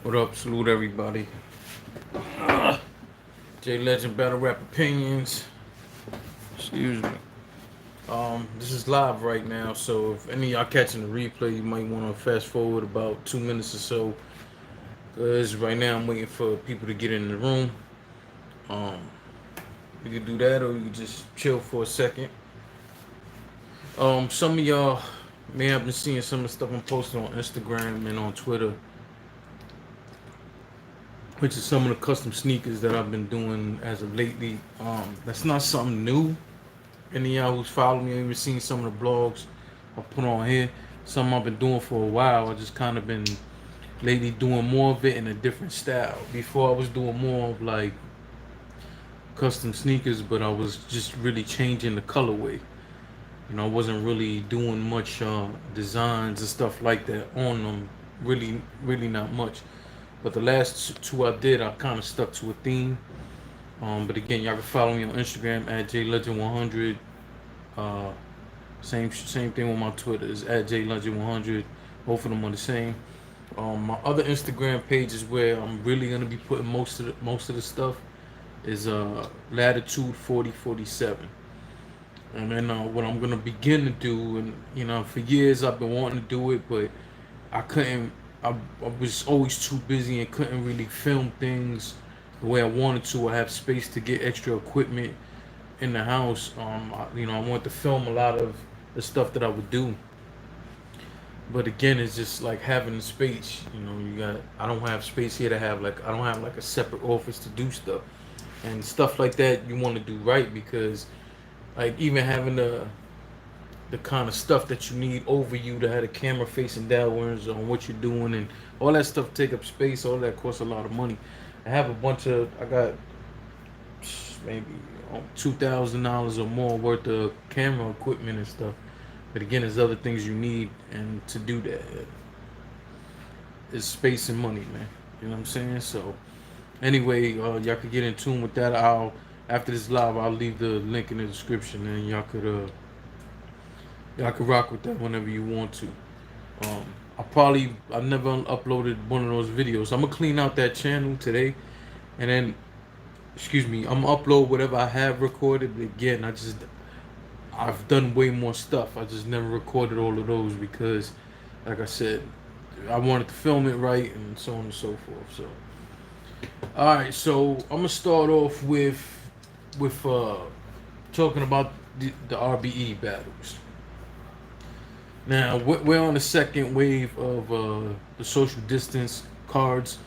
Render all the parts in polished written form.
What up? Salute everybody. J Legend Battle Rap Opinions. Excuse me. This is live right now, so if any of y'all catching the replay, you might want to fast forward about 2 minutes or so. Cause right now I'm waiting for people to get in the room. Um, you can do that, or you can just chill for a second. Some of y'all may have been seeing some of the stuff I'm posting on Instagram and on Twitter, which is some of the custom sneakers that I've been doing as of lately. That's not something new. Any of y'all who's followed me, even seen some of the blogs I put on here. Something I've been doing for a while. I just kind of been lately doing more of it in a different style. Before I was doing more of like custom sneakers, but I was just really changing the colorway. I wasn't really doing much designs and stuff like that on them. Really not much. But the last two I did, I kind of stuck to a theme. But again, y'all can follow me on Instagram at JLegend100. Uh, same thing with my Twitter is at JLegend100. Both of them are the same. My other Instagram page is where I'm really gonna be putting most of the stuff is Latitude 4047. And then what I'm gonna begin to do, and for years I've been wanting to do it, but I couldn't. I was always too busy and couldn't really film things the way I wanted to. I have space to get extra equipment in the house. I want to film a lot of the stuff that I would do. But again, it's just like having the space. I don't have space here to have I don't have like a separate office to do stuff and stuff like that. You want to do right because like even having the kind of stuff that you need over you to have a camera facing downwards on what you're doing and all that stuff take up space. All that costs a lot of money. I got maybe $2,000 or more worth of camera equipment and stuff. But again, there's other things you need, and to do that, it's space and money, man. You know what I'm saying? So, anyway, y'all could get in tune with that. After this live, I'll leave the link in the description, and y'all could rock with that whenever you want to. Um, I never uploaded one of those videos. I'm gonna clean out that channel today, and then, excuse me, I'm gonna upload whatever I have recorded. But again, I've done way more stuff. I just never recorded all of those because, like I said, I wanted to film it right and so on and so forth. So, all right. So I'm gonna start off with talking about the RBE battles. Now we're on the second wave of the social distance cards.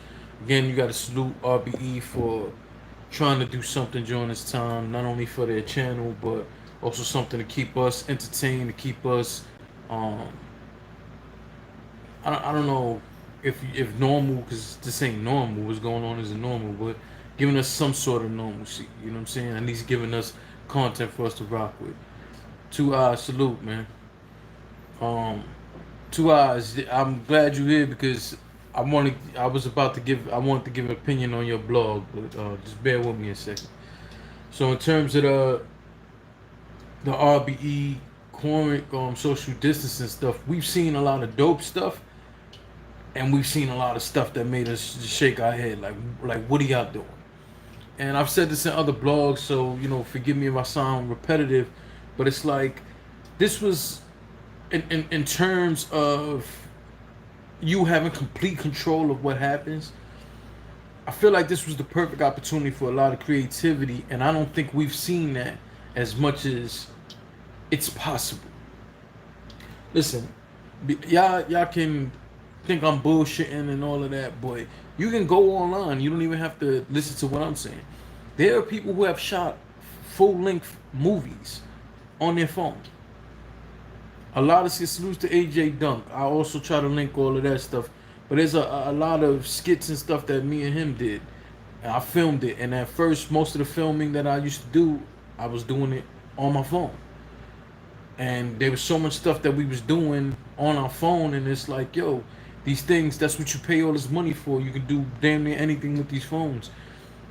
Again, you got to salute RBE for trying to do something during this time, not only for their channel, but also something to keep us entertained, to keep us. Um, I don't know if normal, because this ain't normal. What's going on isn't normal, but giving us some sort of normalcy. You know what I'm saying? At least giving us content for us to rock with. Two eyes, salute, man. Um, Two eyes. I'm glad you're here because I wanted to give an opinion on your blog, but just bear with me a second. So in terms of the RBE current social distancing stuff, we've seen a lot of dope stuff, and we've seen a lot of stuff that made us just shake our head, like what are y'all doing? And I've said this in other blogs, so forgive me if I sound repetitive, but it's like this was in terms of you having complete control of what happens. I feel like this was the perfect opportunity for a lot of creativity, and I don't think we've seen that as much as it's possible. Listen, y'all can think I'm bullshitting and all of that, but you can go online. You don't even have to listen to what I'm saying. There are people who have shot full length movies on their phone. A lot of salutes to AJ Dunk. I also try to link all of that stuff. But there's a lot of skits and stuff that me and him did. And I filmed it. And at first, most of the filming that I used to do, I was doing it on my phone. And there was so much stuff that we was doing on our phone. And it's like, yo, these things, that's what you pay all this money for. You can do damn near anything with these phones.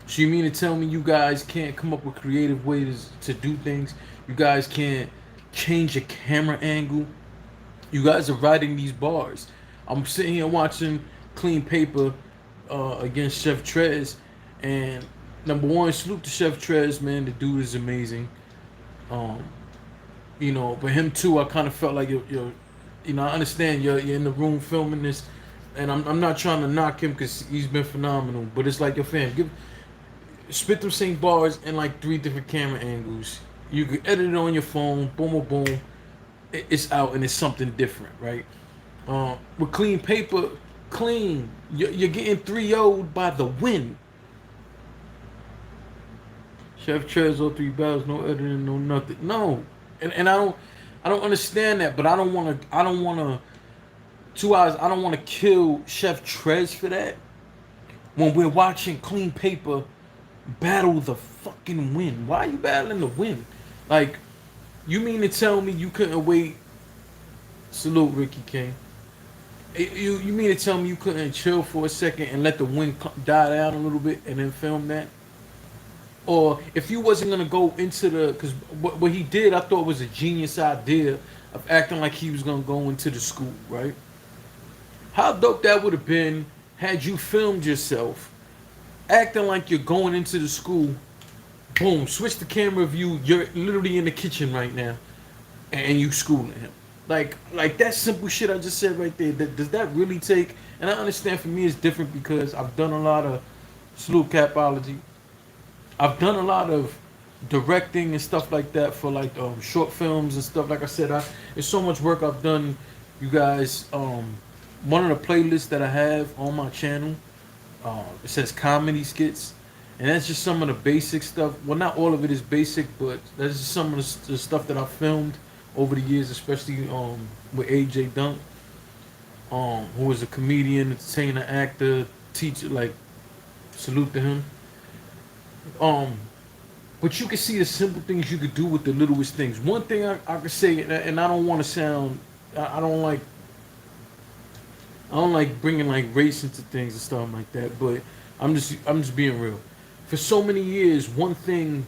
So you mean to tell me you guys can't come up with creative ways to do things? You guys can't change your camera angle? You guys are writing these bars. I'm sitting here watching Clean Paper against Chef Trez, and number one, salute to Chef Trez, man. The dude is amazing. Um, you know, but him too, I kind of felt like you're, you know, I understand you're in the room filming this, and I'm not trying to knock him because he's been phenomenal. But it's like your fam, spit them same bars in like 3 different camera angles. You can edit it on your phone, boom, boom, boom. It's out and it's something different, right? With Clean Paper, clean. You're getting 3-0'd by the win. Chef Trez, all 3 battles, no editing, no nothing. No, and I don't understand that, but I don't wanna 2 hours. I don't wanna kill Chef Trez for that when we're watching Clean Paper battle the fucking win. Why are you battling the win? Like, you mean to tell me you couldn't wait? Salute, Ricky King. You mean to tell me you couldn't chill for a second and let the wind die down a little bit and then film that? Or if you wasn't gonna go into the, because what he did, I thought was a genius idea of acting like he was gonna go into the school, right? How dope that would have been had you filmed yourself acting like you're going into the school. Boom, switch the camera view. You're literally in the kitchen right now, and you schooling him. Like that simple shit I just said right there. Does that really take? And I understand for me it's different because I've done a lot of salute capology. I've done a lot of directing and stuff like that for like short films and stuff. Like I said, it's so much work I've done. You guys, one of the playlists that I have on my channel, it says comedy skits, and that's just some of the basic stuff. Well, not all of it is basic, but that's just some of the stuff that I filmed over the years, especially with AJ Dunk, who was a comedian, entertainer, actor, teacher. Like, salute to him. But you can see the simple things you could do with the littlest things. One thing I could say, and I don't want to sound, I don't like, bringing like race into things and stuff like that. But I'm just being real. For so many years, one thing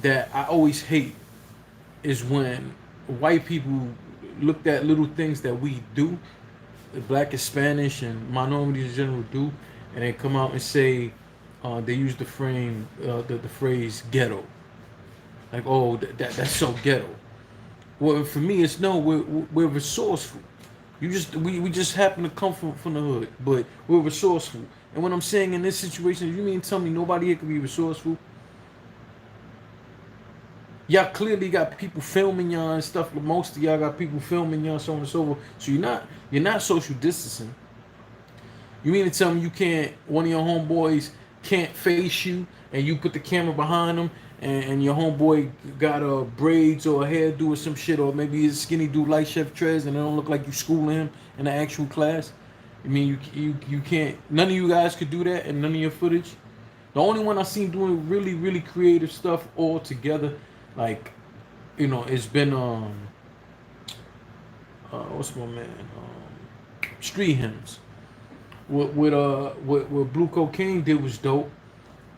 that I always hate is when white people looked at little things that we do, the black and Spanish and minorities in general do, and they come out and say they use the phrase ghetto, like, oh, that's so ghetto. Well, for me, it's no, we're resourceful. We just happen to come from the hood, but we're resourceful. And what I'm saying in this situation, you mean tell me nobody here can be resourceful? Y'all clearly got people filming y'all and stuff. Most of y'all got people filming y'all, so on and so forth. So you're not social distancing. You mean to tell me you can't, one of your homeboys can't face you and you put the camera behind them and your homeboy got braids or a hairdo or some shit, or maybe he's a skinny dude like Chef Trez and it don't look like you schooling him in the actual class? I mean, you can't, none of you guys could do that in none of your footage. The only one I seen doing really, really creative stuff all together, like, you know, it's been what's my man, Street Hymns. What Blue Cocaine did was dope.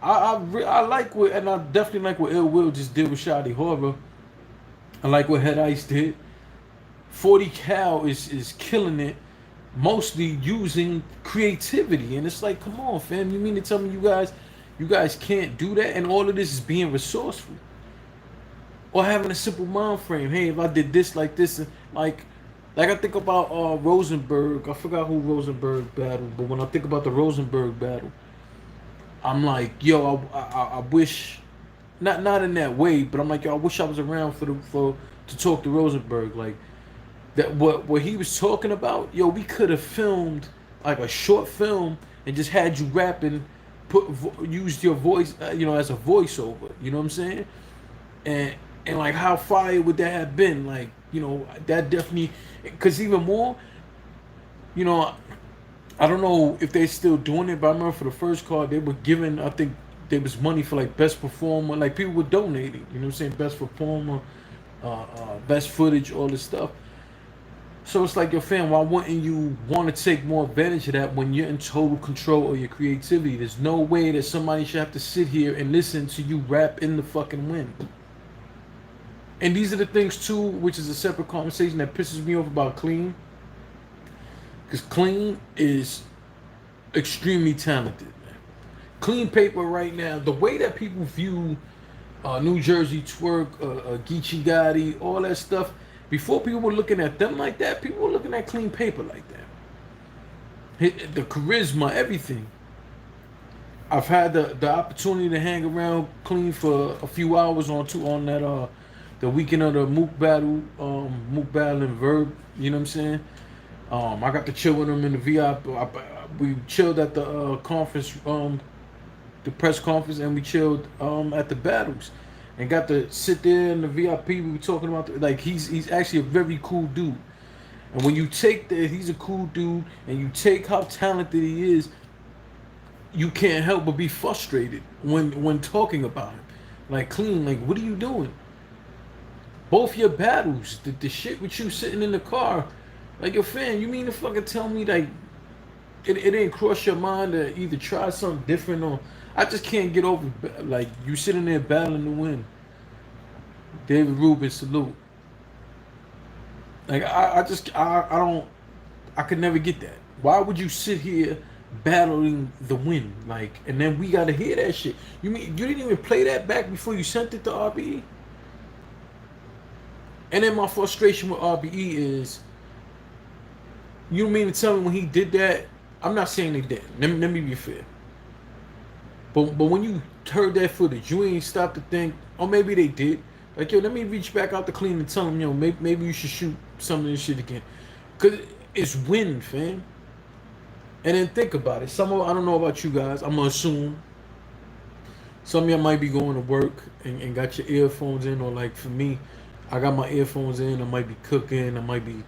I like what, and I definitely like what Ill Will just did with Shadi Horror. I like what Head Ice did. 40 Cal is killing it, mostly using creativity, and it's like, come on, fam. You mean to tell me you guys can't do that? And all of this is being resourceful or having a simple mind frame. Hey, if I did this like this, and like I think about Rosenberg. I forgot who Rosenberg battled, but when I think about the Rosenberg battle, I'm like, yo, I wish, not in that way, but I'm like, yo, I wish I was around to talk to Rosenberg. Like, that what he was talking about, yo, we could have filmed like a short film and just had you rapping, used your voice, as a voiceover. You know what I'm saying? And like, how fire would that have been? Like, that definitely, because even more, I don't know if they're still doing it, but I remember for the first card, they were giving, I think there was money for like best performer, like people were donating, you know what I'm saying? Best performer, best footage, all this stuff. So it's like, your fam, why wouldn't you want to take more advantage of that when you're in total control of your creativity? There's no way that somebody should have to sit here and listen to you rap in the fucking wind. And these are the things too, which is a separate conversation that pisses me off about Clean. Because Clean is extremely talented, man. Clean Paper right now, the way that people view New Jersey Twerk, Geechee Gotti, all that stuff, before people were looking at them like that, people were looking at Clean Paper like that. The charisma, everything. I've had the opportunity to hang around Clean for a few hours on that the weekend of the Mook Battle and Verb. You know what I'm saying? I got to chill with him in the VIP. We chilled at the conference, the press conference, and we chilled at the battles, and got to sit there in the VIP. We were talking about like he's actually a very cool dude. And when you take that, he's a cool dude, and you take how talented he is, you can't help but be frustrated when talking about him. Like Clean, like what are you doing? Both your battles, the shit with you sitting in the car, like your fan, you mean to fucking tell me like it didn't cross your mind to either try something different or I just can't get over like you sitting there battling to win. David Rubin, salute. Like I don't I could never get that. Why would you sit here battling the win? Like and then we gotta hear that shit. You mean you didn't even play that back before you sent it to RBE? And then my frustration with RBE is you mean to tell me when he did that, I'm not saying they did. Let me be fair. But when you heard that footage, you ain't stopped to think, oh maybe they did. Like yo, let me reach back out to Clean and tell him, yo, maybe you should shoot some of this shit again. Cause it's win, fam. And then think about it. I don't know about you guys, I'm gonna assume some of y'all might be going to work and got your earphones in, or like for me, I got my earphones in, I might be cooking, I might be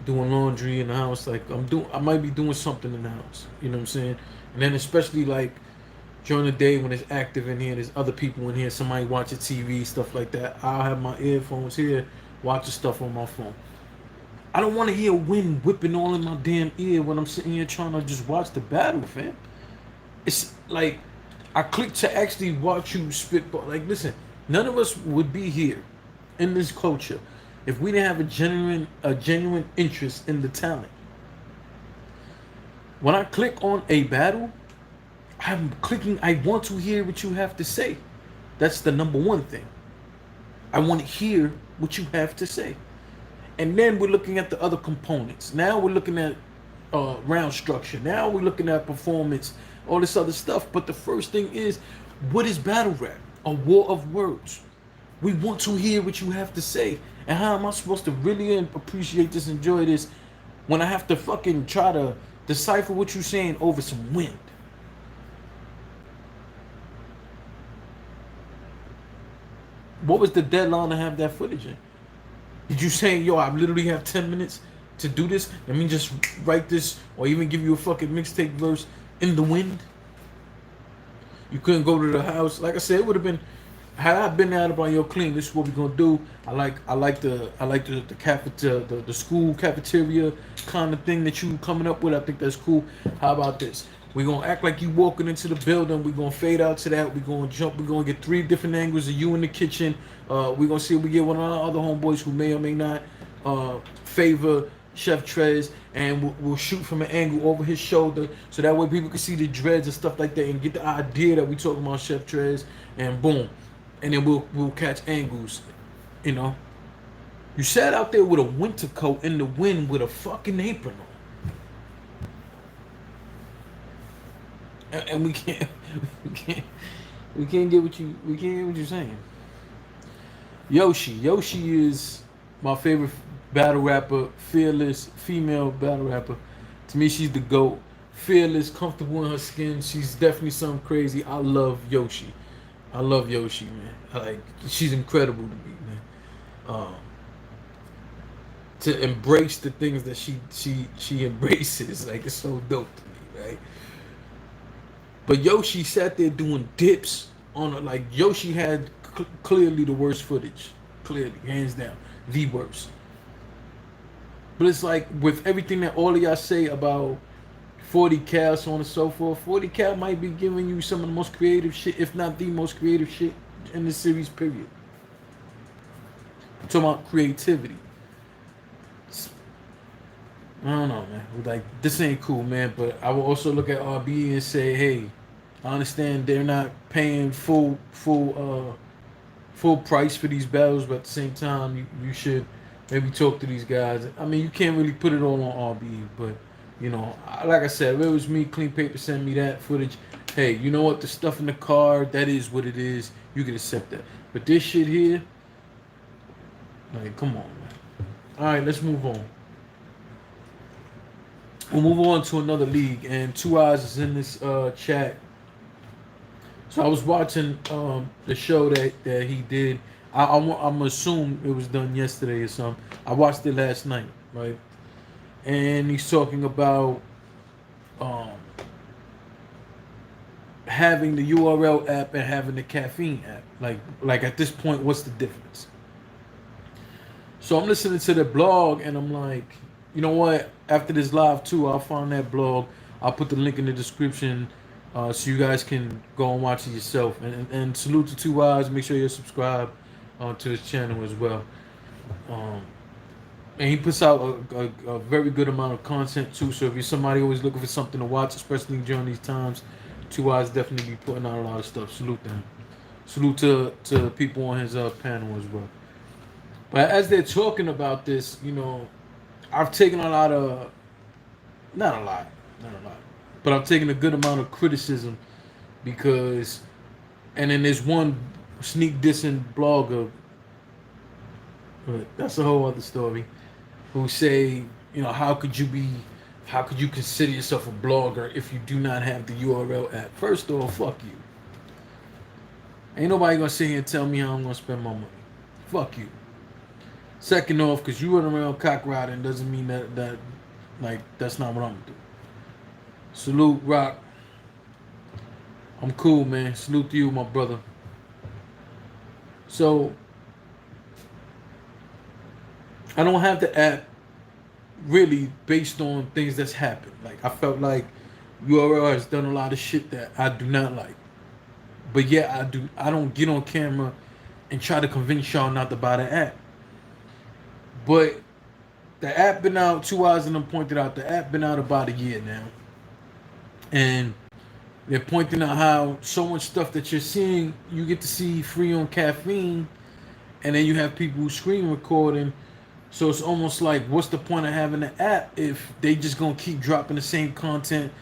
doing laundry in the house, like I might be doing something in the house. You know what I'm saying? And then especially like during the day when it's active in here, there's other people in here, somebody watching TV, stuff like that. I'll have my earphones here, watching stuff on my phone. I don't want to hear wind whipping all in my damn ear when I'm sitting here trying to just watch the battle, fam. It's like I clicked to actually watch you spitball. Like, listen, none of us would be here in this culture if we didn't have a genuine interest in the talent. When I click on a battle, I'm clicking, I want to hear what you have to say. That's the number one thing. I want to hear what you have to say. And then we're looking at the other components. Now we're looking at round structure. Now we're looking at performance, all this other stuff. But the first thing is, what is battle rap? A war of words. We want to hear what you have to say. And how am I supposed to really appreciate this, enjoy this, when I have to fucking try to decipher what you're saying over some wind? What was the deadline to have that footage in? Did you say, yo, I literally have 10 minutes to do this? Let me just write this or even give you a fucking mixtape verse in the wind? You couldn't go to the house. Like I said, it would have been, had I been out about your Clean, this is what we're gonna do. I like the school cafeteria kind of thing that you coming up with. I think that's cool. How about this? We're gonna act like you walking into the building. We're gonna fade out to that. We're gonna jump. We're gonna get 3 different angles of you in the kitchen. We're gonna see if we get one of our other homeboys who may or may not favor Chef Trez, and we'll shoot from an angle over his shoulder, so that way people can see the dreads and stuff like that, and get the idea that we talking about Chef Trez, and boom, and then we'll catch angles, you know. You sat out there with a winter coat in the wind with a fucking apron on, and we can't get what you're saying. Yoshi is my favorite battle rapper, fearless female battle rapper. To me, she's the GOAT. Fearless, comfortable in her skin. She's definitely something crazy. I love Yoshi. Man. She's incredible to me, man. To embrace the things that she embraces, like it's so dope to me, right? But Yoshi sat there doing dips on her. Like Yoshi had clearly the worst footage, clearly, hands down, the worst. But it's like with everything that all of y'all say about 40 Cal, so on and so forth, 40 Cal might be giving you some of the most creative shit, if not the most creative shit in the series, period. I'm talking about creativity. I don't know, man. Like, this ain't cool, man. But I will also look at RBE and say, hey, I understand they're not paying full price for these battles, but at the same time, you should maybe talk to these guys. I mean, you can't really put it all on RBE, but like I said, if it was me, Clean Paper send me that footage. Hey, you know what? The stuff in the car, that is what it is. You can accept that. But this shit here, like, come on, man. All right, let's move on. We'll move on to another league, and Two Eyes is in this chat. So I was watching the show that he did. I'm assume it was done yesterday or something. I watched it last night, right? And he's talking about um, having the URL app and having the caffeine app. Like at this point, what's the difference? So I'm listening to the blog and I'm like, you know what? After this live too, I'll find that blog. I'll put the link in the description so you guys can go and watch it yourself. And salute to Two Eyes. Make sure you're subscribed to his channel as well. Um, and he puts out a very good amount of content too. So if you're somebody always looking for something to watch, especially during these times, Two Eyes definitely be putting out a lot of stuff. Salute them. Salute to people on his panel as well. But as they're talking about this, I've taken a lot of, not a lot, but I've taken a good amount of criticism because, and then there's one sneak dissing blogger, but that's a whole other story, who say, how could you consider yourself a blogger if you do not have the URL app? First of all, fuck you. Ain't nobody gonna sit here and tell me how I'm gonna spend my money. Fuck you. Second off, because you run around cock riding doesn't mean that like that's not what I'm gonna do. Salute, Rock. I'm cool, man. Salute to you, my brother. So I don't have the app really based on things that's happened. Like I felt like URL has done a lot of shit that I do not like. But yeah, I don't get on camera and try to convince y'all not to buy the app. But the app been out, Two Eyes and them pointed out the app been out about a year now. And they're pointing out how so much stuff that you're seeing, you get to see free on caffeine, and then you have people who screen recording. So it's almost like, what's the point of having the app if they just gonna keep dropping the same content?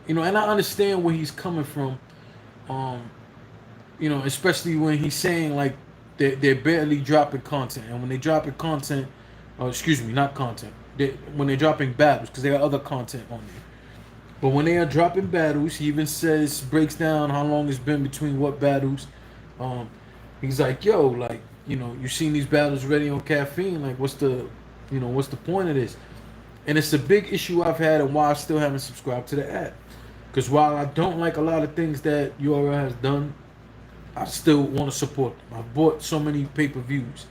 And I understand where he's coming from. Especially when he's saying like they're barely dropping content, and when they dropping content, excuse me, not content. When they're dropping battles, because there are other content on there. But when they are dropping battles, he even breaks down how long it's been between what battles. He's like, yo, like, you've seen these battles already on caffeine. Like, what's the point of this? And it's a big issue I've had and why I still haven't subscribed to the app. Because while I don't like a lot of things that URL has done, I still want to support them. I've bought so many pay-per-views,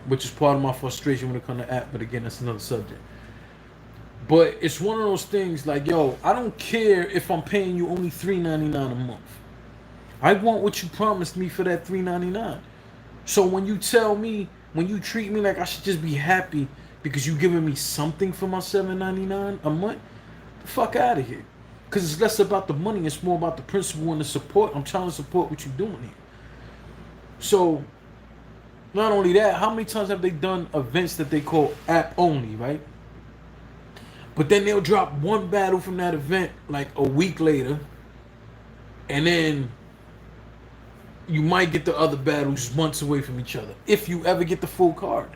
which is part of my frustration when it comes to app. But again, that's another subject. But it's one of those things like, yo, I don't care if I'm paying you only $3.99 a month. I want what you promised me for that $3.99. So when you treat me like I should just be happy because you giving me something for my $7.99 a month, the fuck out of here. Because it's less about the money, it's more about the principle and the support. I'm trying to support what you're doing here. So, not only that, how many times have they done events that they call app only, right? But then they'll drop one battle from that event like a week later, and then you might get the other battles months away from each other, if you ever get the full card.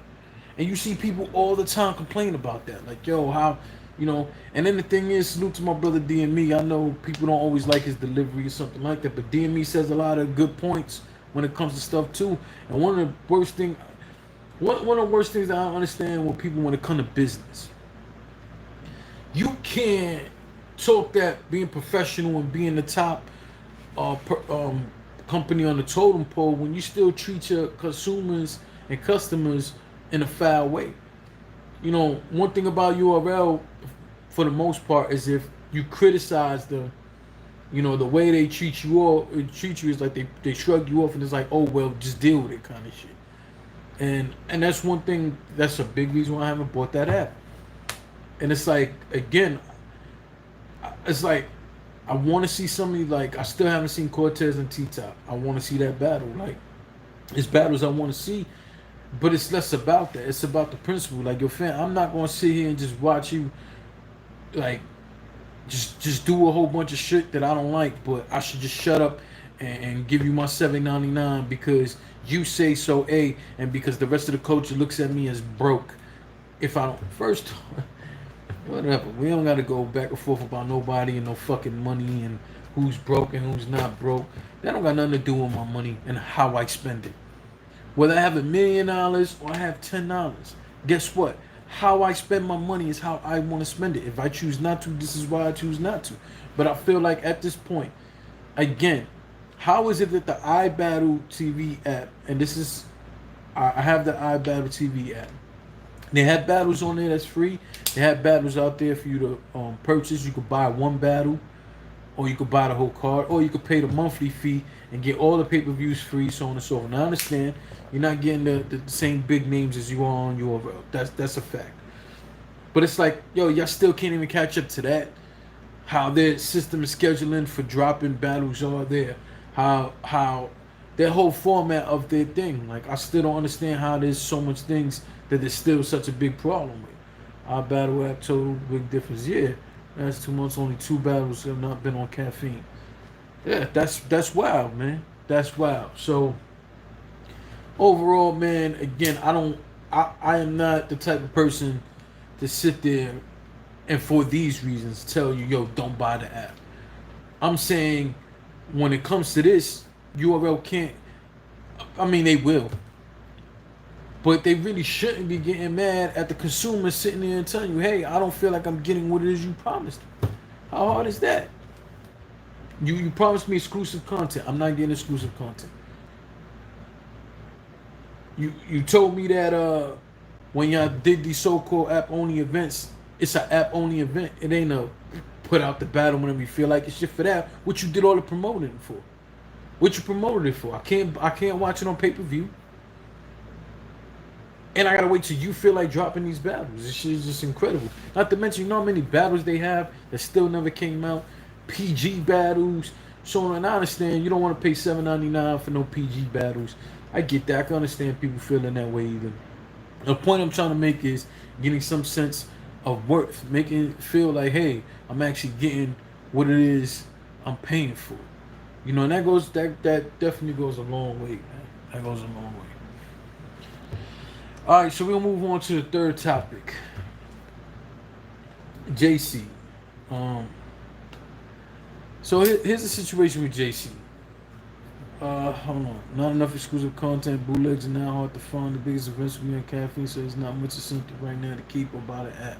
And you see people all the time complain about that. Like, yo, how... and then the thing is, salute to my brother DME. I know people don't always like his delivery or something like that, but DME says a lot of good points when it comes to stuff too. And one of the worst things that I don't understand with people when it comes to business, you can't talk that being professional and being the top company on the totem pole when you still treat your consumers and customers in a foul way. One thing about URL, for the most part, is if you criticize them, the way they treat you is like they shrug you off and it's like, oh, well, just deal with it kind of shit. And that's one thing, that's a big reason why I haven't bought that app. And it's like, again, it's like I want to see somebody like I still haven't seen Cortez and T Top. I want to see that battle. Like it's battles I want to see, but it's less about that. It's about the principle. Like, yo, fam, I'm not gonna sit here and just watch you like just do a whole bunch of shit that I don't like, but I should just shut up and give you my $7.99 because you say so, and because the rest of the culture looks at me as broke. If I don't first, whatever, we don't gotta go back and forth about nobody and no fucking money and who's broke and who's not broke. That don't got nothing to do with my money and how I spend it. Whether I have $1,000,000 or I have $10, guess what? How I spend my money is how I want to spend it. If I choose not to, this is why I choose not to. But I feel like at this point, again, how is it that the iBattle TV app, and this is, I have the iBattle TV app. They have battles on there that's free. They have battles out there for you to purchase. You could buy one battle, or you could buy the whole card, or you could pay the monthly fee and get all the pay-per-views free, so on and so forth. Now I understand you're not getting the same big names as you are on URL. That's a fact. But it's like, yo, y'all still can't even catch up to that. How their system is scheduling for dropping battles are there. How their whole format of their thing. Like, I still don't understand how there's so much things that there's still such a big problem with. Our battle app total big difference. Yeah, that's 2 months. Only 2 battles have not been on caffeine. Yeah, that's wild, man. That's wild. So overall, man, again, I am not the type of person to sit there and for these reasons tell you, yo, don't buy the app. I'm saying when it comes to this, URL can't. I mean, they will. But they really shouldn't be getting mad at the consumer sitting there and telling you, hey, I don't feel like I'm getting what it is you promised me. How hard is that? You promised me exclusive content. I'm not getting exclusive content. You told me that when y'all did these so-called app-only events, it's an app-only event. It ain't a put out the battle whenever you feel like it's shit for that. What you did all the promoting for? What you promoted it for? I can't watch it on pay-per-view. And I gotta wait till you feel like dropping these battles. This shit is just incredible. Not to mention, you know how many battles they have that still never came out? PG battles. So, and I understand you don't want to pay $7.99 for no PG battles. I get that. I can understand people feeling that way either. The point I'm trying to make is getting some sense of worth. Making it feel like, hey, I'm actually getting what it is I'm paying for. You know, and that definitely goes a long way, man. That goes a long way. All right, so we'll move on to the third topic. JC. So here's the situation with JC. Hold on. Not enough exclusive content. Bootlegs are now hard to find. The biggest events will be on caffeine, so there's not much incentive right now to keep or buy the app.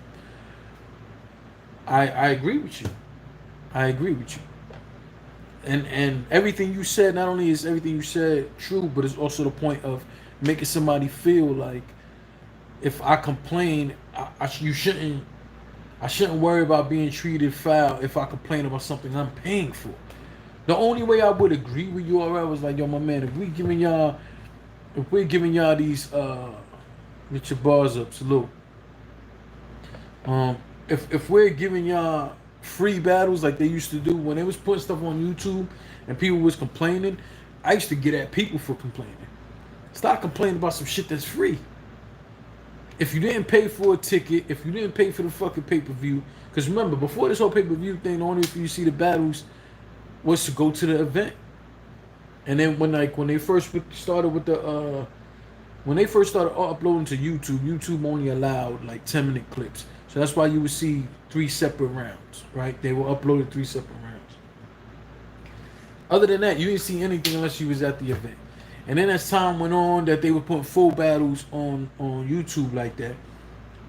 I agree with you. I agree with you. And everything you said, not only is everything you said true, but it's also the point of making somebody feel like if I complain, I shouldn't worry about being treated foul if I complain about something I'm paying for. The only way I would agree with URL was like, yo, my man, if we're giving y'all these get your bars up, salute. If we're giving y'all free battles like they used to do when they was putting stuff on YouTube and people was complaining, I used to get at people for complaining. Stop complaining about some shit that's free. If you didn't pay for a ticket, if you didn't pay for the fucking pay-per-view, because remember, before this whole pay-per-view thing, the only way you see the battles was to go to the event. And then when they first started with the when they first started uploading to YouTube only allowed like 10-minute clips. So that's why you would see 3 separate rounds, right? They were uploaded 3 separate rounds. Other than that, you didn't see anything unless you was at the event. And then as time went on, that they were putting full battles on YouTube like that.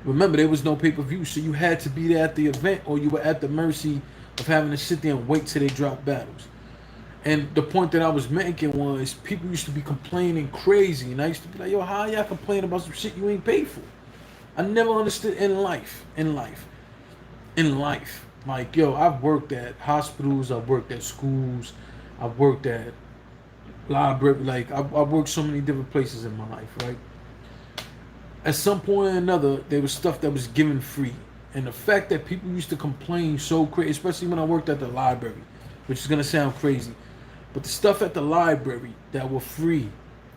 Remember, there was no pay-per-view, so you had to be there at the event, or you were at the mercy of having to sit there and wait till they drop battles. And the point that I was making was people used to be complaining crazy, and I used to be like, yo, how y'all complain about some shit you ain't paid for? I never understood in life. Like, yo, I've worked at hospitals, I've worked at schools, I've worked at library, like I've worked so many different places in my life, right? At some point or another, there was stuff that was given free, And the fact that people used to complain so crazy, especially when I worked at the library, which is gonna sound crazy, but the stuff at the library that were free,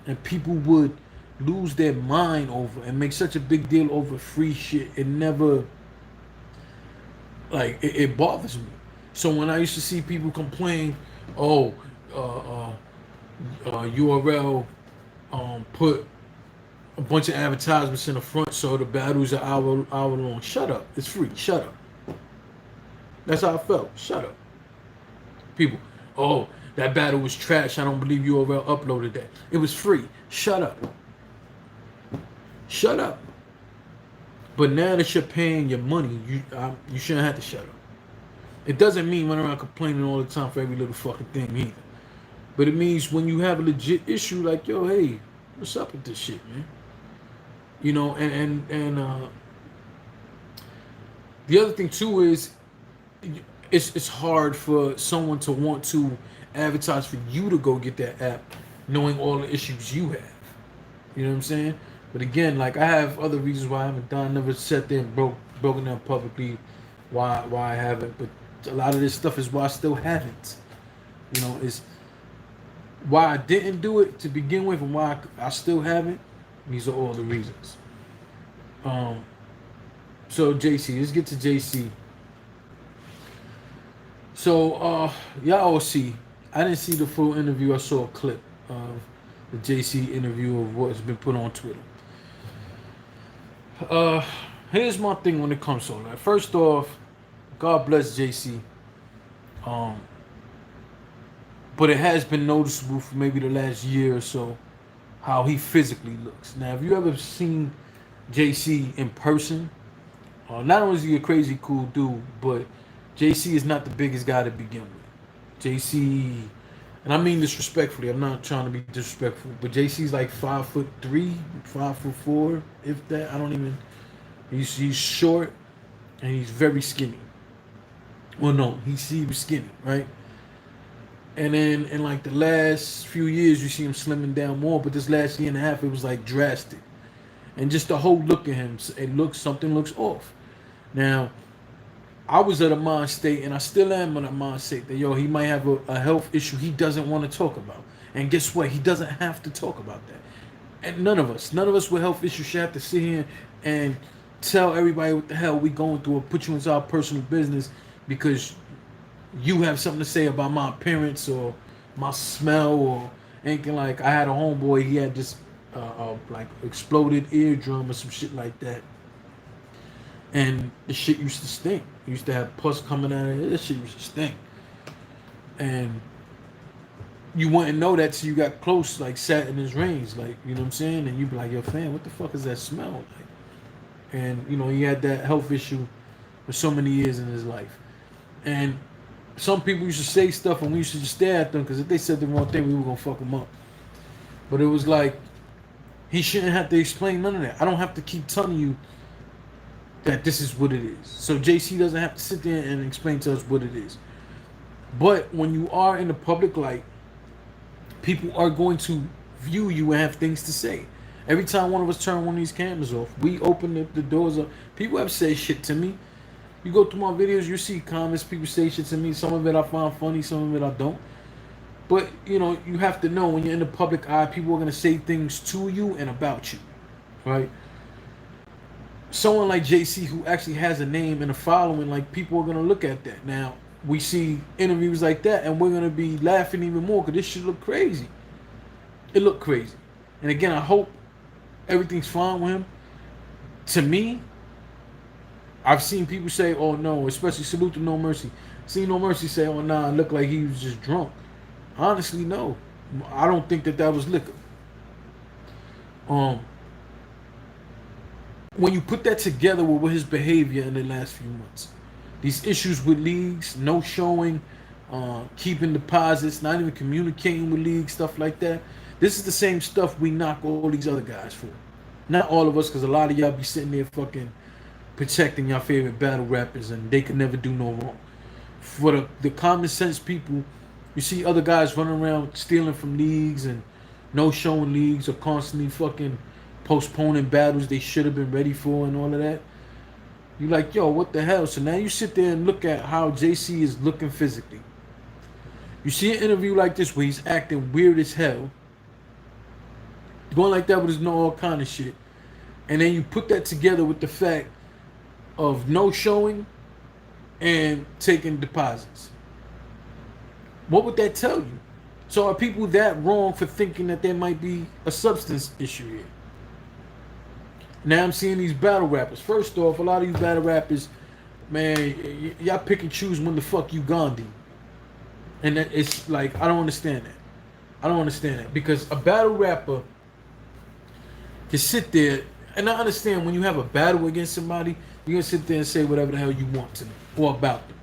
and people would lose their mind over and make such a big deal over free shit, it never, like, it bothers me. So when I used to see people complain, oh, URL put a bunch of advertisements in the front so the battles are hour long. Shut up. It's free. Shut up. That's how I felt. Shut up. People, oh, that battle was trash. I don't believe URL uploaded that. It was free. Shut up. Shut up. But now that you're paying your money, you shouldn't have to shut up. It doesn't mean run around complaining all the time for every little fucking thing either. But it means when you have a legit issue, like, yo, hey, what's up with this shit, man? You know, and the other thing too is it's hard for someone to want to advertise for you to go get that app, knowing all the issues you have. You know what I'm saying? But again, like, I have other reasons why I haven't done. Never sat there and broken down publicly why I haven't. But a lot of this stuff is why I still haven't. You know, is why I didn't do it to begin with, and why I still haven't. These are all the reasons. So JC, let's get to JC. So y'all all see, I didn't see the full interview. I saw a clip of the JC interview of what's been put on Twitter. Here's my thing when it comes to all that. First off, God bless JC. But it has been noticeable for maybe the last year or so how he physically looks. Now, if you ever seen JC in person, not only is he a crazy cool dude, but JC is not the biggest guy to begin with. JC, and I mean this respectfully, I'm not trying to be disrespectful, but JC's like 5'3", 5'4", if that. I don't even. He's short and he's very skinny. Well, no, he was skinny, right? And then in like the last few years, you see him slimming down more. But this last year and a half, it was like drastic. And just the whole look at him, something looks off. Now, I was at a mind state, and I still am in a mind state that, yo, he might have a health issue he doesn't want to talk about. And guess what? He doesn't have to talk about that. And none of us with health issues should have to sit here and tell everybody what the hell we going through or put you into our personal business because you have something to say about my appearance or my smell or anything. Like, I had a homeboy, he had this like exploded eardrum or some shit like that, and the shit used to stink. He used to have pus coming out of it. This shit used to stink, and you wouldn't know that till you got close, like sat in his range, like, you know what I'm saying, and you'd be like, yo, fam, what the fuck is that smell like? And you know, he had that health issue for so many years in his life. And some people used to say stuff and we used to just stare at them because if they said the wrong thing, we were going to fuck them up. But it was like, he shouldn't have to explain none of that. I don't have to keep telling you that this is what it is. So JC doesn't have to sit there and explain to us what it is. But when you are in the public light, people are going to view you and have things to say. Every time one of us turn one of these cameras off, we open the doors up. People have said shit to me. You go through my videos, you see comments, people say shit to me. Some of it I find funny, some of it I don't. But, you know, you have to know when you're in the public eye, people are going to say things to you and about you, right? Someone like JC who actually has a name and a following, like, people are going to look at that. Now, we see interviews like that and we're going to be laughing even more because this shit look crazy. It looked crazy. And again, I hope everything's fine with him. To me, I've seen people say, oh no, especially salute to No Mercy. Seen No Mercy say, oh nah, it looked like he was just drunk. Honestly, no. I don't think that was liquor. When you put that together with his behavior in the last few months, these issues with leagues, no showing, keeping deposits, not even communicating with leagues, stuff like that. This is the same stuff we knock all these other guys for. Not all of us, because a lot of y'all be sitting there fucking protecting your favorite battle rappers and they could never do no wrong. For the common sense people, you see other guys running around stealing from leagues and no showing leagues or constantly fucking postponing battles they should have been ready for and all of that. You like, yo, what the hell? So now you sit there and look at how JC is looking physically. You see an interview like this where he's acting weird as hell, going like that with his no all kind of shit, and then you put that together with the fact of no showing and taking deposits. What would that tell you? So are people that wrong for thinking that there might be a substance issue here? Now I'm seeing these battle rappers. First off, a lot of these battle rappers, man, y'all pick and choose when the fuck you Gandhi. And it's like, I don't understand that. I don't understand that. Because a battle rapper can sit there, and I understand when you have a battle against somebody, you're going to sit there and say whatever the hell you want to them or about them.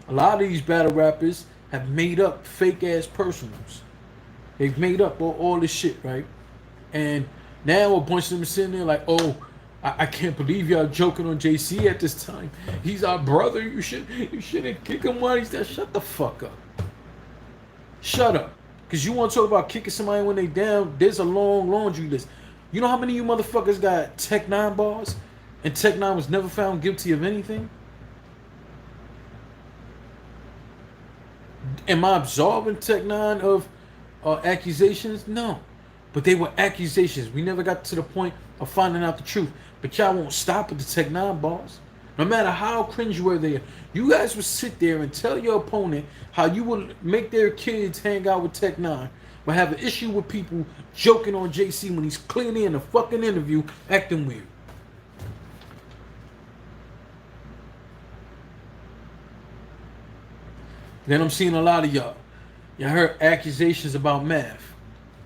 A lot of these battle rappers have made up fake ass personals. They've made up all this shit, right? And now a bunch of them are sitting there like, oh, I can't believe y'all joking on JC at this time. He's our brother. You shouldn't kick him while he's there. Shut the fuck up. Shut up. Because you want to talk about kicking somebody when they down, there's a long laundry list. You know how many of you motherfuckers got Tech 9 bars? And Tech 9 was never found guilty of anything? Am I absolving Tech 9 of accusations? No. But they were accusations. We never got to the point of finding out the truth. But y'all won't stop at the Tech 9 bars. No matter how cringeworthy they are. You guys would sit there and tell your opponent how you would make their kids hang out with Tech 9, but have an issue with people joking on JC when he's clearly in a fucking interview acting weird. Then I'm seeing a lot of y'all. Y'all heard accusations about math.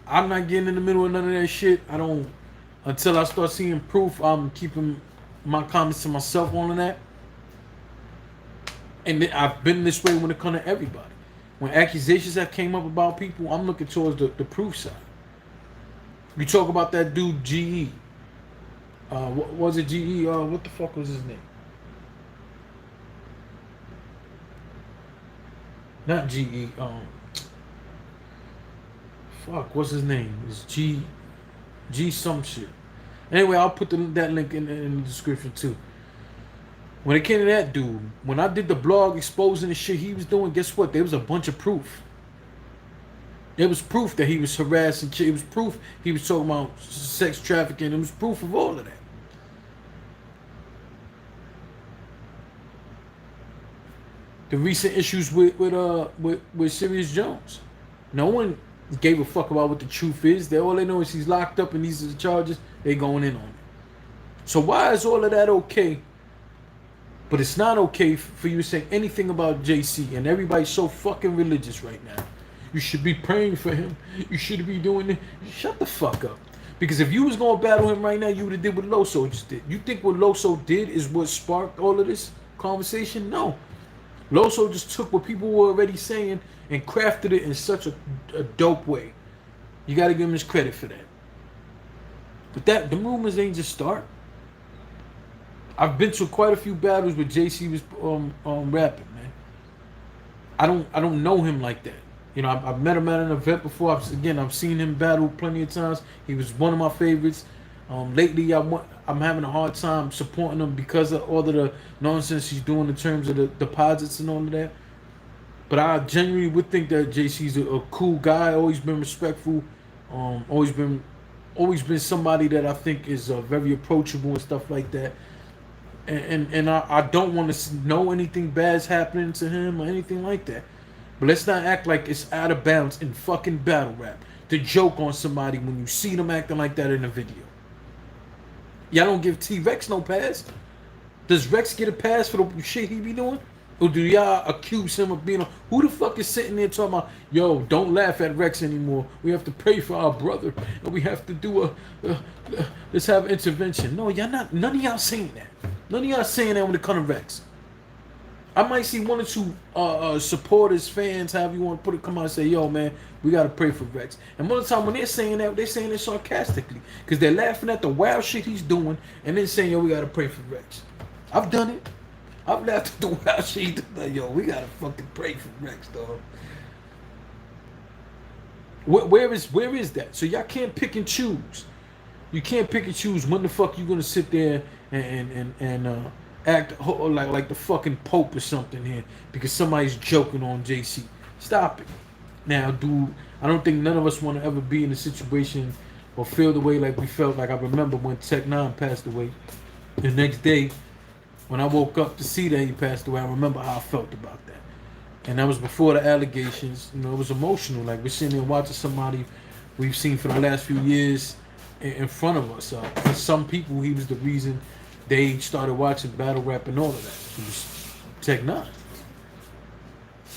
I'm not getting in the middle of none of that shit. I don't, until I start seeing proof, I'm keeping my comments to myself on that. And I've been this way when it comes to everybody. When accusations have came up about people, I'm looking towards the proof side. You talk about that dude GE. What was it GE? What the fuck was his name? Not GE. Fuck, what's his name? It's G some shit. Anyway, I'll put that link in the description too. When it came to that dude, when I did the blog exposing the shit he was doing, guess what? There was a bunch of proof. There was proof that he was harassing. It was proof he was talking about sex trafficking. It was proof of all of that. The recent issues with Sirius Jones. No one gave a fuck about what the truth is. All they know is he's locked up and these are the charges. They going in on it. So why is all of that okay? But it's not okay for you to say anything about JC, and everybody's so fucking religious right now. You should be praying for him. You should be doing it. Shut the fuck up. Because if you was going to battle him right now, you would have did what Loso just did. You think what Loso did is what sparked all of this conversation? No. Loso just took what people were already saying and crafted it in such a dope way. You got to give him his credit for that. But the rumors ain't just start. I've been to quite a few battles where JC was rapping, man. I don't know him like that. You know, I've met him at an event before. I've seen him battle plenty of times. He was one of my favorites. Lately, I'm having a hard time supporting him because of all of the nonsense he's doing in terms of the deposits and all of that. But I genuinely would think that JC's a cool guy. Always been respectful. Always been somebody that I think is very approachable and stuff like that. And I don't want to know anything bad's happening to him or anything like that. But let's not act like it's out of bounds in fucking battle rap to joke on somebody when you see them acting like that in a video. Y'all don't give T-Rex no pass. Does Rex get a pass for the shit he be doing? Or do y'all accuse him of being who the fuck is sitting there talking about, yo, don't laugh at Rex anymore. We have to pray for our brother. And we have to do let's have intervention. No, y'all not, none of y'all saying that. None of y'all saying that when it comes to Rex. I might see one or two supporters, fans, however you want to put it, come out and say, yo, man, we got to pray for Rex. And most of the time when they're saying that, they're saying it sarcastically. Because they're laughing at the wild shit he's doing and then saying, yo, we got to pray for Rex. I've done it. I've laughed at the wild shit he's doing. Like, yo, we got to fucking pray for Rex, dog. Where is that? So y'all can't pick and choose. You can't pick and choose when the fuck you going to sit there and act like the fucking Pope or something here because somebody's joking on JC. Stop it. Now, dude, I don't think none of us want to ever be in a situation or feel the way like we felt. Like I remember when Tech Nine passed away. The next day, when I woke up to see that he passed away, I remember how I felt about that. And that was before the allegations. You know, it was emotional. Like we're sitting there watching somebody we've seen for the last few years in front of us. For some people, he was the reason they started watching battle rap and all of that. It was Tech Nine.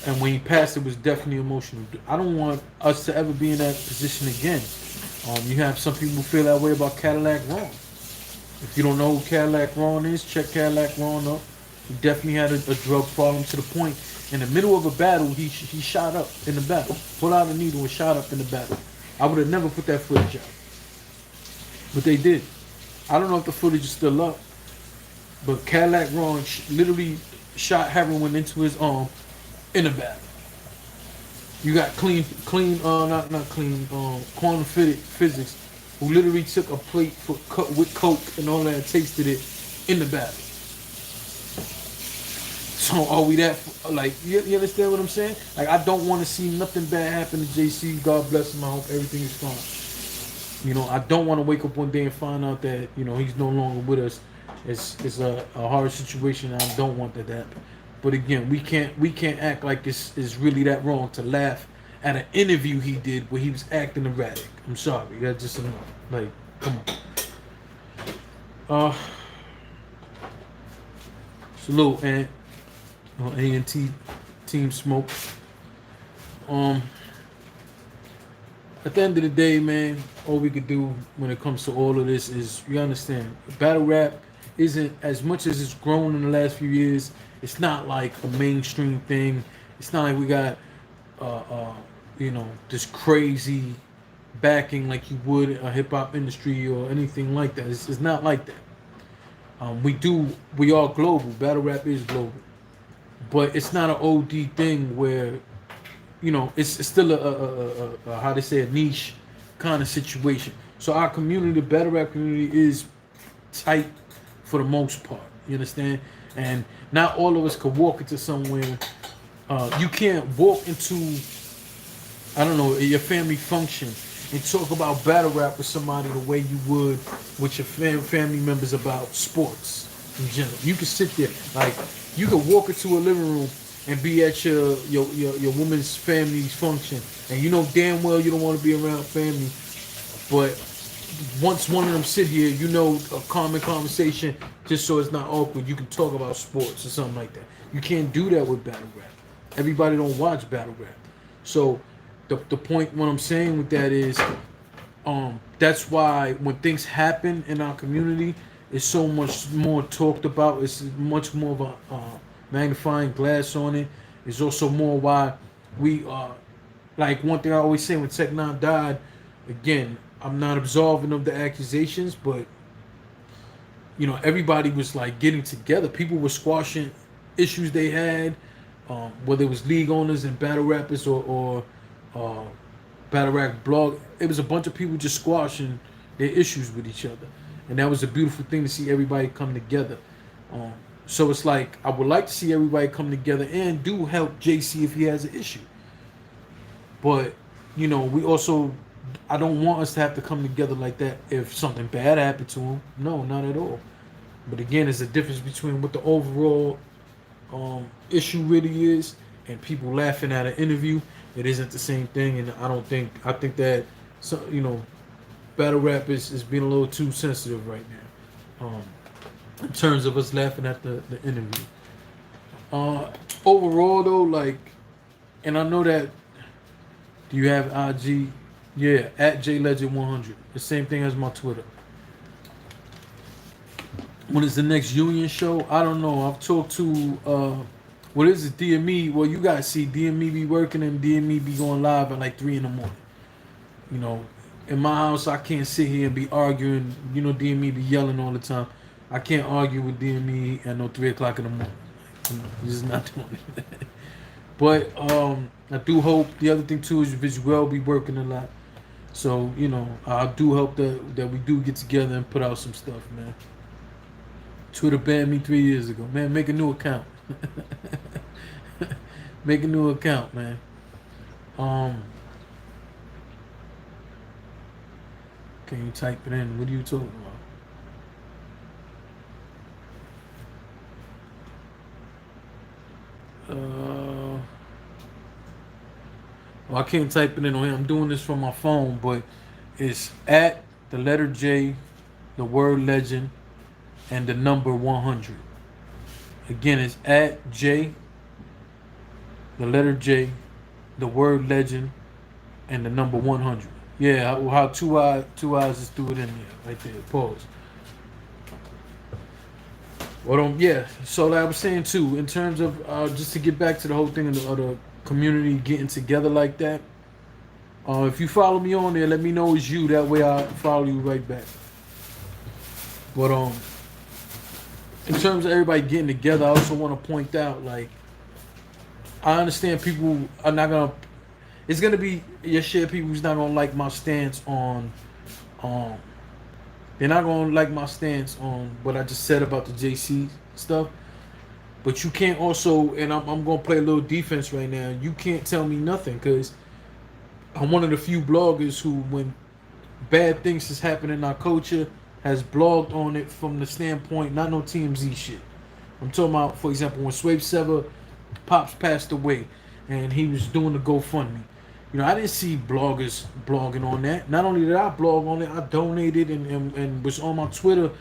And when he passed, it was definitely emotional. I don't want us to ever be in that position again. You have some people who feel that way about Cadillac Ron. If you don't know who Cadillac Ron is, check Cadillac Ron up. He definitely had a drug problem to the point. In the middle of a battle, he shot up in the battle. Pulled out a needle and shot up in the battle. I would have never put that footage out. But they did. I don't know if the footage is still up. But Cadillac Ron literally shot heroin into his arm in a battle. You got quantum physics, who literally took a plate with coke and all that and tasted it in the battle. So are we that, like, you understand what I'm saying? Like, I don't want to see nothing bad happen to JC. God bless him. I hope everything is fine. You know, I don't want to wake up one day and find out that, you know, he's no longer with us. It's a hard situation. I don't want that to happen. But again, we can't act like this is really that wrong to laugh at an interview he did where he was acting erratic. I'm sorry, that's just enough. Like, come on. Salute, Ant. A&T Team Smoke. At the end of the day, man, all we could do when it comes to all of this is, you understand, battle rap isn't, as much as it's grown in the last few years, it's not like a mainstream thing. It's not like we got, you know, this crazy backing like you would a hip hop industry or anything like that. It's not like that. We are global. Battle rap is global, but it's not an OD thing where, you know, it's still a how they say, a niche kind of situation. So our community, the battle rap community, is tight for the most part. You understand? And not all of us could walk into somewhere. You can't walk into, I don't know, your family function and talk about battle rap with somebody the way you would with your family members about sports in general. You can sit there, like, you could walk into a living room and be at your woman's family's function, and you know damn well you don't want to be around family, but once one of them sit here, you know, a common conversation, just so it's not awkward, you can talk about sports or something like that. You can't do that with battle rap. Everybody don't watch battle rap. So the point, what I'm saying with that is, that's why when things happen in our community, it's so much more talked about. It's much more of a magnifying glass on it. It's also more why we like, one thing I always say when Tech Nine died, again, I'm not absolving of the accusations, but, you know, everybody was like getting together. People were squashing issues they had, whether it was league owners and battle rappers or battle rap blog. It was a bunch of people just squashing their issues with each other, and that was a beautiful thing to see everybody come together. So it's like, I would like to see everybody come together and do help JC if he has an issue. But, you know, we also, I don't want us to have to come together like that if something bad happened to him. No, not at all. But again, there's a difference between what the overall issue really is and people laughing at an interview. It isn't the same thing, and I think that, so, you know, battle rap is being a little too sensitive right now, in terms of us laughing at the interview. Overall though, like, and I know that, do you have IG? Yeah, at JLegend100. The same thing as my Twitter. When is the next union show? I don't know. I've talked to what is it, DME? Well, you guys see DME be working and DME be going live at like 3 in the morning. You know, in my house I can't sit here and be arguing. You know, DME be yelling all the time. I can't argue with DME at no 3 o'clock in the morning. You know, he's just not doing it. But I do hope, the other thing too is Visual be working a lot. So, you know, I do hope that we do get together and put out some stuff, man. Twitter banned me 3 years ago. Man, make a new account. Make a new account, man. Um, can you type it in? What are you talking about? Well, I can't type it in on here. I'm doing this from my phone, but it's at the letter J, the word legend, and the number 100. Again, it's at J, the letter J, the word legend, and the number 100. Yeah, how two eyes just threw it in there, right there. Pause. Well, yeah. So like I was saying too, in terms of just to get back to the whole thing of the community getting together like that. If you follow me on there, let me know it's you. That way I follow you right back. But in terms of everybody getting together, I also want to point out, like, I understand people are not gonna. It's gonna be your share people who's not gonna like my stance on. They're not gonna like my stance on what I just said about the JC stuff. But you can't also, and I'm gonna play a little defense right now. You can't tell me nothing because I'm one of the few bloggers who, when bad things has happened in our culture, has blogged on it from the standpoint, not no TMZ shit. I'm talking about, for example, when Swave Sever Pops passed away and he was doing the GoFundMe. You know, I didn't see bloggers blogging on that. Not only did I blog on it, I donated and was on my Twitter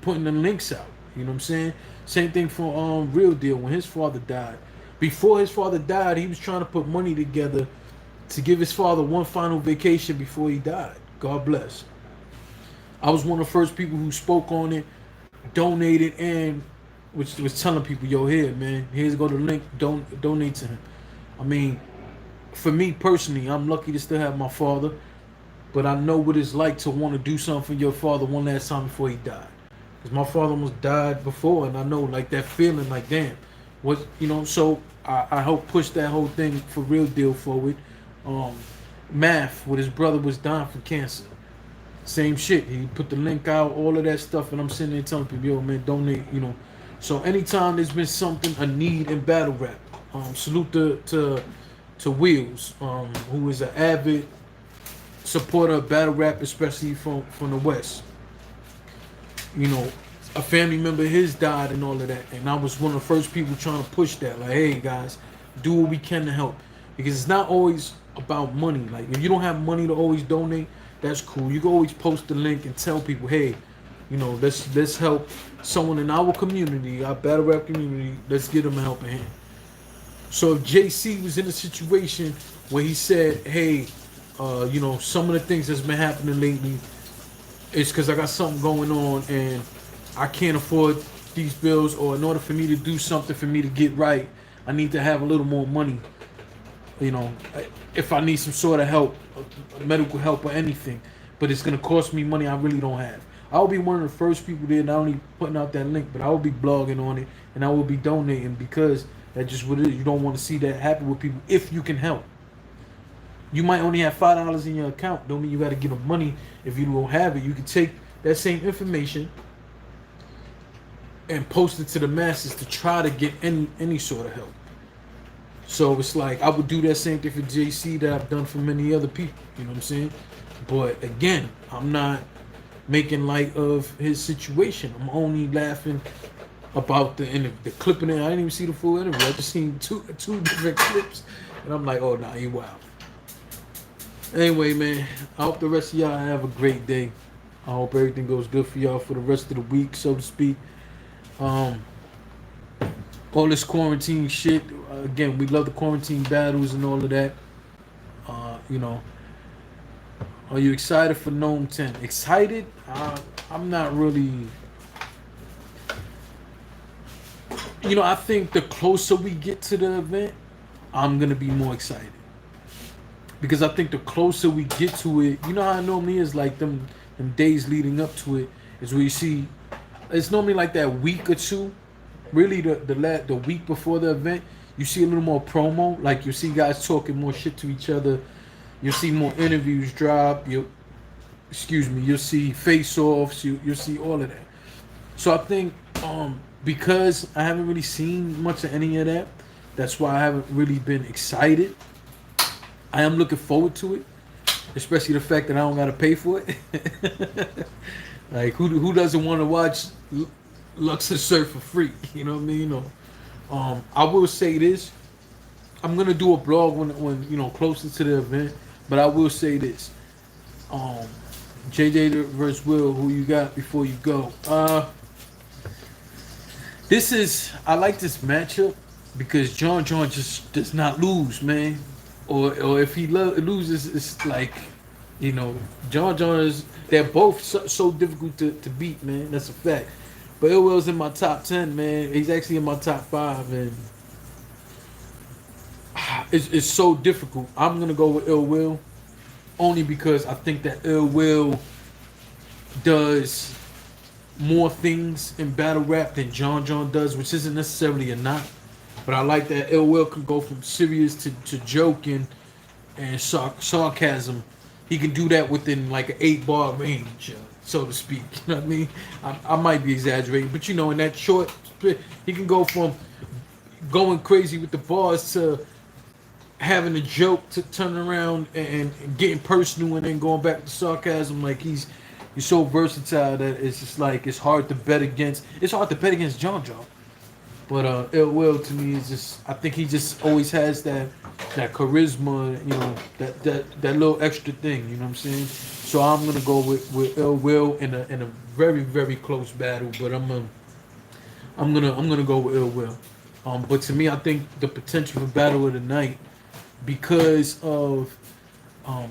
putting the links out. You know what I'm saying? Same thing for Real Deal when his father died. Before his father died, he was trying to put money together to give his father one final vacation before he died. God bless. I was one of the first people who spoke on it, donated, and which was telling people, yo, here, man, here's go the link, donate to him. I mean, for me personally, I'm lucky to still have my father, but I know what it's like to want to do something for your father one last time before he died. Because my father almost died before, and I know, like, that feeling, like, damn, what, you know, so I helped push that whole thing for Real Deal forward. Math, when his brother was dying from cancer. Same shit. He put the link out, all of that stuff, and I'm sitting there telling people, yo, man, donate, you know. So anytime there's been something, a need in battle rap, salute to Wheels, who is an avid supporter of battle rap, especially from the West. You know, a family member of his died and all of that, and I was one of the first people trying to push that. Like, hey, guys, do what we can to help. Because it's not always about money. Like, if you don't have money to always donate, that's cool. You can always post the link and tell people, hey, you know, let's help someone in our community, our battle rap community. Let's give them a helping hand. So if JC was in a situation where he said, hey, you know, some of the things that's been happening lately, it's because I got something going on and I can't afford these bills, or in order for me to do something for me to get right, I need to have a little more money. You know, if I need some sort of help, medical help or anything, but it's going to cost me money I really don't have. I'll be one of the first people there, not only putting out that link, but I will be blogging on it and I will be donating, because that's just what it is. You don't want to see that happen with people if you can help. You might only have $5 in your account. Don't mean you got to give them money if you don't have it. You can take that same information and post it to the masses to try to get any sort of help. So it's like I would do that same thing for JC that I've done for many other people. You know what I'm saying? But again, I'm not making light of his situation. I'm only laughing about the clip in it. I didn't even see the full interview. I just seen two different clips, and I'm like, oh nah, he wild. Anyway, man, I hope the rest of y'all have a great day. I hope everything goes good for y'all for the rest of the week, so to speak. All this quarantine shit, again, we love the quarantine battles and all of that. You know, are you excited for Gnome 10? Excited? I'm not really. You know, I think the closer we get to the event, I'm going to be more excited. Because I think the closer we get to it, you know how it normally is, like them days leading up to it, is where you see, it's normally like that week or two. Really, the week before the event, you see a little more promo. Like, you see guys talking more shit to each other. You'll see more interviews drop. You'll see face-offs. You'll see all of that. So I think Because I haven't really seen much of any of that. That's why I haven't really been excited. I am looking forward to it, especially the fact that I don't gotta pay for it. Like who doesn't want to watch Lux and Surf for free? You know what I mean? I will say this. I'm gonna do a blog when closer to the event, but I will say this. Um, JJ versus Will, who you got before you go? This is I like this matchup because John just does not lose, man. Or if he loses, it's like, you know, John is they're both so difficult to beat, man. That's a fact. But Ill Will's in my top 10, man. He's actually in my top 5, and it's so difficult. I'm gonna go with Ill Will only because I think that Ill Will does more things in battle rap than John does, which isn't necessarily a knock. But I like that Ill Will can go from serious to joking and sarcasm. He can do that within like an 8-bar range, so to speak. You know what I mean? I might be exaggerating, but in that short, he can go from going crazy with the bars to having a joke to turn around and getting personal and then going back to sarcasm. Like he's so versatile that it's just like it's hard to bet against. It's hard to bet against John. But Ill Will to me is just I think he just always has that charisma, that little extra thing, you know what I'm saying? So I'm gonna go with Ill Will in a very, very close battle, but I'm gonna go with Ill Will. But to me I think the potential for battle of the night because of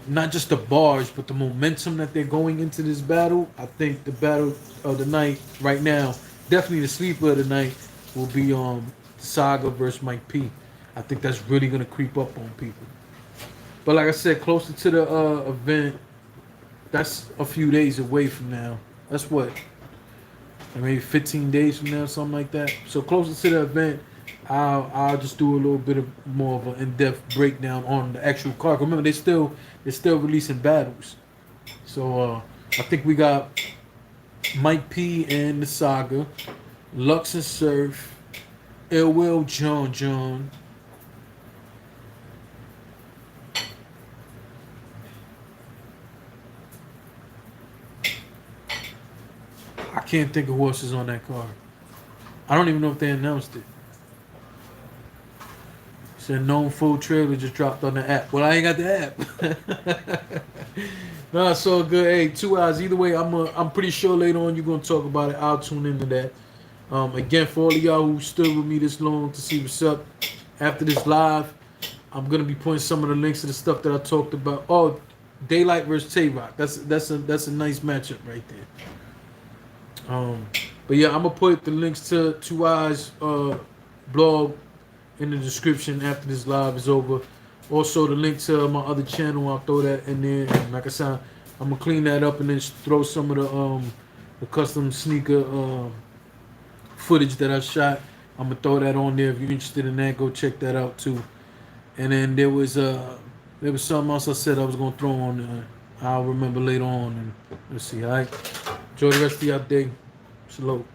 not just the bars, but the momentum that they're going into this battle. I think the battle of the night right now, definitely the sleeper of the night, will be Saga versus Mike P. I think that's really gonna creep up on people. But like I said, closer to the event, that's a few days away from now. That's what, maybe 15 days from now, something like that. So closer to the event, I'll just do a little bit of more of an in-depth breakdown on the actual card. Remember, they're still releasing battles. So I think we got Mike P and the Saga, Lux and Surf, Ill Will John. I can't think of who else is on that card. I don't even know if they announced it. Said known full trailer just dropped on the app. Well, I ain't got the app. No, it's all good. Hey, 2 hours. Either way, I'm pretty sure later on you're gonna talk about it. I'll tune into that. Again, for all of y'all who stood with me this long to see what's up after this live, I'm gonna be putting some of the links to the stuff that I talked about. Oh, Daylight versus Tay Rock. That's a nice matchup right there. But yeah, I'm gonna put the links to 2 Eyes blog in the description after this live is over. Also, the link to my other channel, I'll throw that in there. And like I said, I'm gonna clean that up and then throw some of the custom sneaker footage that I shot. I'm gonna throw that on there. If you're interested in that, go check that out too. And then there was something else I said I was gonna throw on there. I'll remember later on. And let's see. All right. Enjoy the rest of your day. Salute.